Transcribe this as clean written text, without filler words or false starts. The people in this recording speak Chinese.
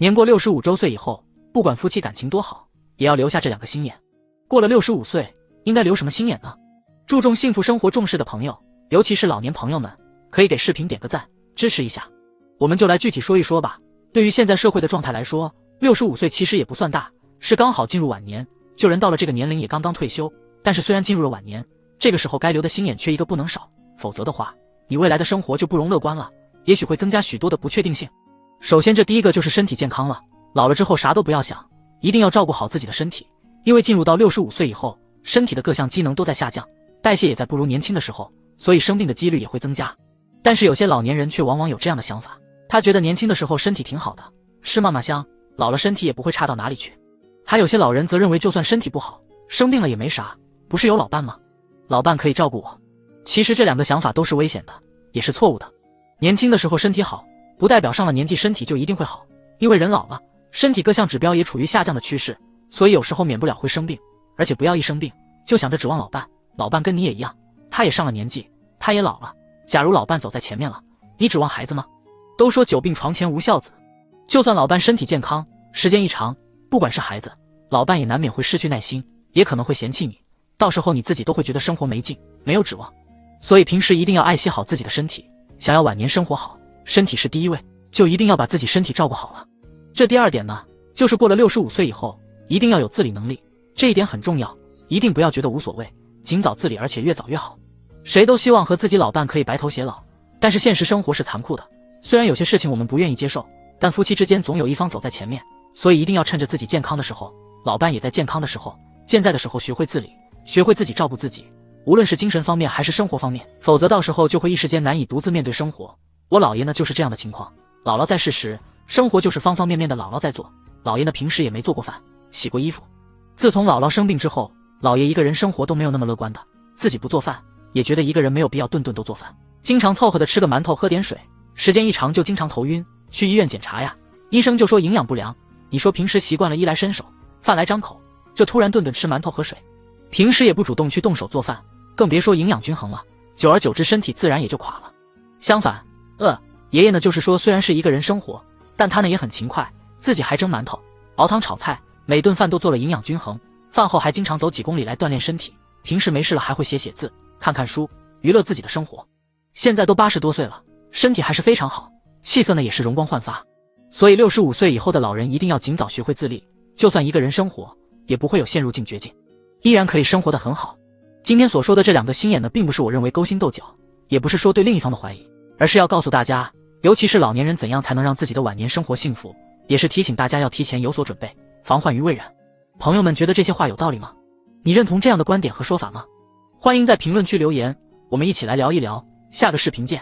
年过65周岁以后，不管夫妻感情多好，也要留下这两个心眼。过了65岁，应该留什么心眼呢？注重幸福生活重视的朋友，尤其是老年朋友们，可以给视频点个赞，支持一下。我们就来具体说一说吧。对于现在社会的状态来说，65岁其实也不算大，是刚好进入晚年，就人到了这个年龄也刚刚退休。但是虽然进入了晚年，这个时候该留的心眼却一个不能少，否则的话，你未来的生活就不容乐观了，也许会增加许多的不确定性。首先这第一个就是身体健康了，老了之后啥都不要想，一定要照顾好自己的身体，因为进入到65岁以后，身体的各项机能都在下降，代谢也在不如年轻的时候，所以生病的几率也会增加。但是有些老年人却往往有这样的想法，他觉得年轻的时候身体挺好的，吃嘛嘛香，老了身体也不会差到哪里去。还有些老人则认为就算身体不好，生病了也没啥，不是有老伴吗？老伴可以照顾我。其实这两个想法都是危险的，也是错误的。年轻的时候身体好，不代表上了年纪身体就一定会好，因为人老了，身体各项指标也处于下降的趋势，所以有时候免不了会生病。而且不要一生病就想着指望老伴，老伴跟你也一样，他也上了年纪，他也老了。假如老伴走在前面了，你指望孩子吗？都说久病床前无孝子，就算老伴身体健康，时间一长，不管是孩子，老伴也难免会失去耐心，也可能会嫌弃你，到时候你自己都会觉得生活没劲，没有指望。所以平时一定要爱惜好自己的身体，想要晚年生活好，身体是第一位，就一定要把自己身体照顾好了。这第二点呢，就是过了65岁以后，一定要有自理能力，这一点很重要，一定不要觉得无所谓，尽早自理，而且越早越好。谁都希望和自己老伴可以白头偕老，但是现实生活是残酷的，虽然有些事情我们不愿意接受，但夫妻之间总有一方走在前面，所以一定要趁着自己健康的时候，老伴也在健康的时候，健在的时候学会自理，学会自己照顾自己，无论是精神方面还是生活方面，否则到时候就会一时间难以独自面对生活。我姥爷呢就是这样的情况，姥姥在世时，生活就是方方面面的姥姥在做，姥爷呢平时也没做过饭，洗过衣服。自从姥姥生病之后，姥爷一个人生活都没有那么乐观的，自己不做饭，也觉得一个人没有必要顿顿都做饭，经常凑合的吃个馒头喝点水，时间一长就经常头晕，去医院检查呀，医生就说营养不良。你说平时习惯了衣来伸手，饭来张口，这突然顿顿吃馒头喝水，平时也不主动去动手做饭，更别说营养均衡了，久而久之身体自然也就垮了。相反，爷爷呢就是说虽然是一个人生活，但他呢也很勤快，自己还蒸馒头，熬汤炒菜，每顿饭都做了营养均衡，饭后还经常走几公里来锻炼身体，平时没事了还会写写字，看看书，娱乐自己的生活。现在都80多岁了，身体还是非常好，气色呢也是容光焕发。所以65岁以后的老人一定要尽早学会自立，就算一个人生活，也不会有陷入进绝境，依然可以生活得很好。今天所说的这两个心眼呢，并不是我认为勾心斗角，也不是说对另一方的怀疑，而是要告诉大家，尤其是老年人怎样才能让自己的晚年生活幸福，也是提醒大家要提前有所准备，防患于未然。朋友们觉得这些话有道理吗？你认同这样的观点和说法吗？欢迎在评论区留言，我们一起来聊一聊，下个视频见。